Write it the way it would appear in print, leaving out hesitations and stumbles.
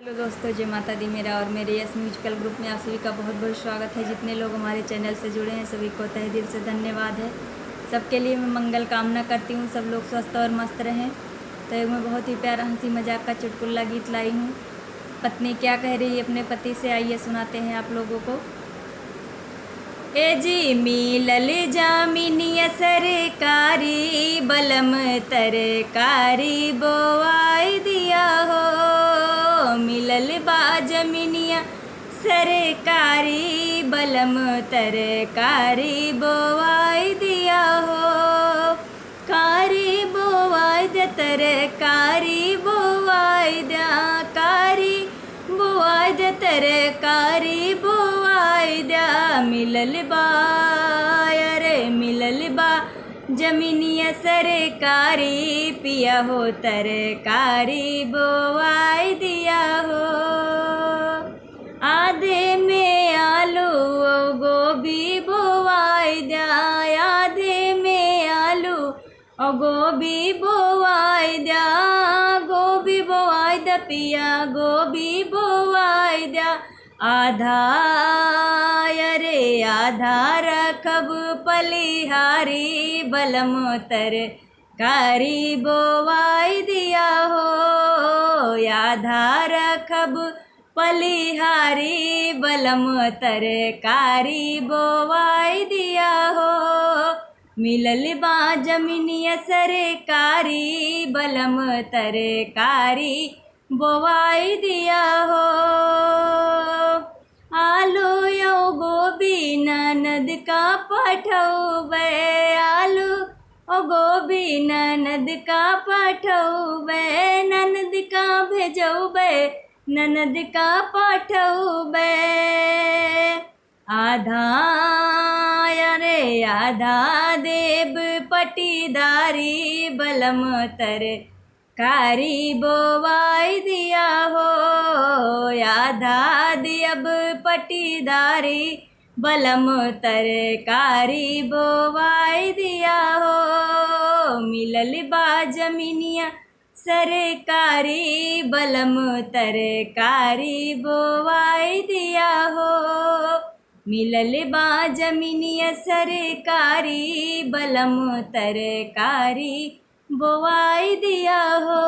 Hello दोस्तों, जय माता दी। मेरा और मेरे यस म्यूजिकल ग्रुप में आप सभी का बहुत बहुत स्वागत है। जितने लोग हमारे चैनल से जुड़े हैं सभी को तहे दिल से धन्यवाद है। सबके लिए मैं मंगल कामना करती हूँ, सब लोग स्वस्थ और मस्त रहें। तो एक मैं बहुत ही प्यारा हंसी मजाक का चुटकुला गीत लाई हूँ। पत्नी क्या कह रही है अपने पति से, आइए सुनाते हैं आप लोगों को। ए जी मिलल जामिनिया सरकारी, बलम तरकारी बोआई दिया हो। मिलल बा जमिनिया सरकारी, बलम तरकारी बोआई दिया हो। कारी बोआई दे तरकारी बोआई द्या, कारी बोआई दे तरकारी बोआई द्या। मिलल बा अरे मिलल बा जमीनिया सरकारी, पिया हो तरकारी बोआई दिया हो। आधे में आलू गोभी बोआई द्या, आधे में आलू और गोभी बोआई द्या। गोभी बोआई द्या पिया, गोभी बोआई द्या। आधा अरे आधा रखब पलिहारी, बलम तरकारी बोआई दिया हो। आधा रखब पलिहारी, बलम तरकारी बोआई दिया हो। मिलल बा जमीनिया सरकारी, बलम तरकारी बोआई दिया हो। आलू यो गोभी ननद का पठौबे, आलू ओ गोभी ननद का पठौबे। ननद का भेजौबे, ननद का पठौबे। आधा अरे आधा देव पटीदारी, बलम तरकारी बोआई दिया हो। आधा दियब पटीदारी, बलम तरकारी बोआई दिया हो। मिलल बा जमीनिया सरकारी, बलम तरकारी बोआई दिया हो। मिलल बा जमीनिया सरकारी, बलम तरकारी बोआई दिया हो।